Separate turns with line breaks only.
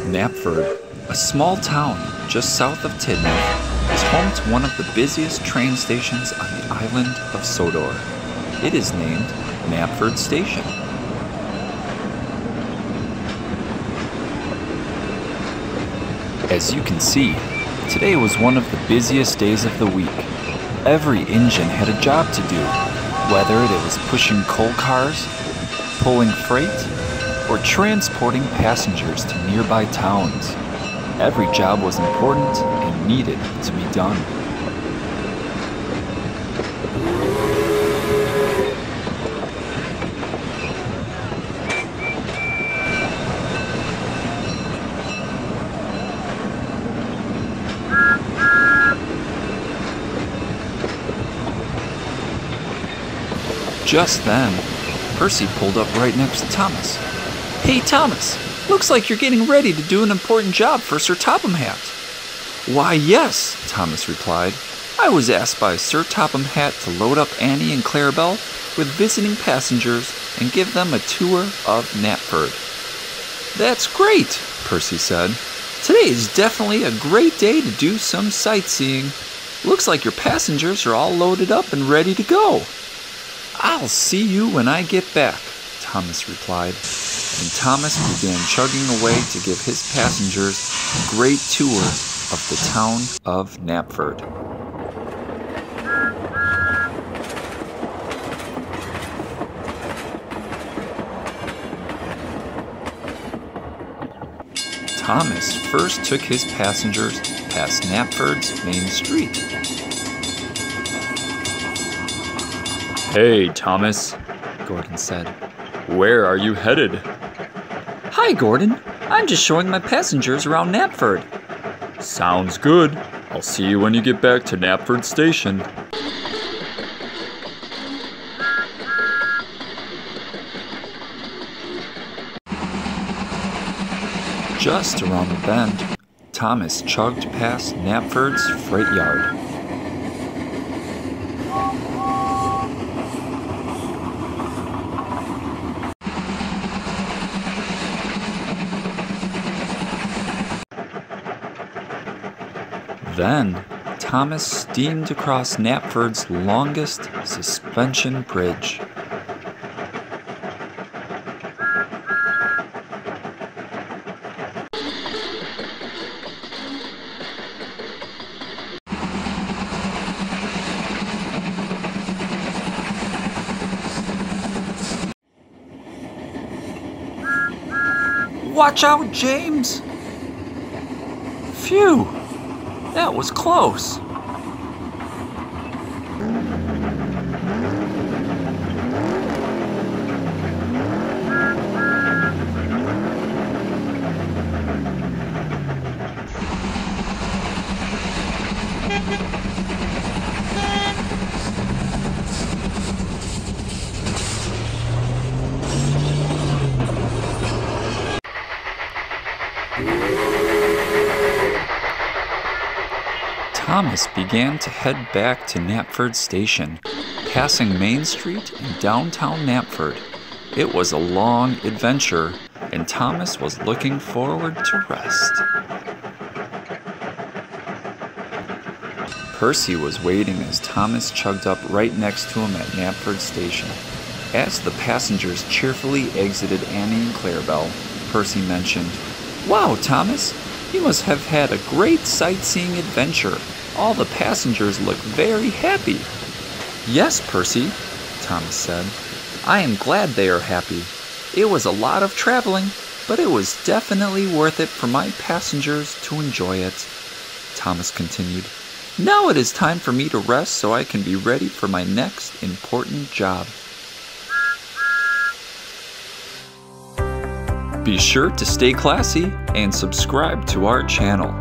Knapford, a small town just south of Tidmouth, is home to one of the busiest train stations on the island of Sodor. It is named Knapford Station. As you can see, today was one of the busiest days of the week. Every engine had a job to do, whether it was pushing coal cars, pulling freight, or transporting passengers to nearby towns. Every job was important and needed to be done. Just then, Percy pulled up right next to Thomas. "Hey Thomas, looks like you're getting ready to do an important job for Sir Topham Hat." "Why yes," Thomas replied. "I was asked by Sir Topham Hat to load up Annie and Clarabelle with visiting passengers and give them a tour of Knapford." "That's great," Percy said. "Today is definitely a great day to do some sightseeing. Looks like your passengers are all loaded up and ready to go." "I'll see you when I get back," Thomas replied, and Thomas began chugging away to give his passengers a great tour of the town of Knapford. Thomas first took his passengers past Knapford's main street.
"Hey, Thomas," Gordon said. "Where are you headed?"
"Hi, Gordon. I'm just showing my passengers around Knapford."
"Sounds good. I'll see you when you get back to Knapford Station."
Just around the bend, Thomas chugged past Knapford's freight yard. Then, Thomas steamed across Knapford's longest suspension bridge. "Watch out, James!" Phew! That was close. Thomas began to head back to Knapford Station, passing Main Street in downtown Knapford. It was a long adventure, and Thomas was looking forward to rest. Percy was waiting as Thomas chugged up right next to him at Knapford Station. As the passengers cheerfully exited Annie and Clarabelle, Percy mentioned, "Wow, Thomas, you must have had a great sightseeing adventure. All the passengers look very happy." "Yes, Percy," Thomas said. "I am glad they are happy. It was a lot of traveling, but it was definitely worth it for my passengers to enjoy it." Thomas continued, "Now it is time for me to rest so I can be ready for my next important job." Be sure to stay classy and subscribe to our channel.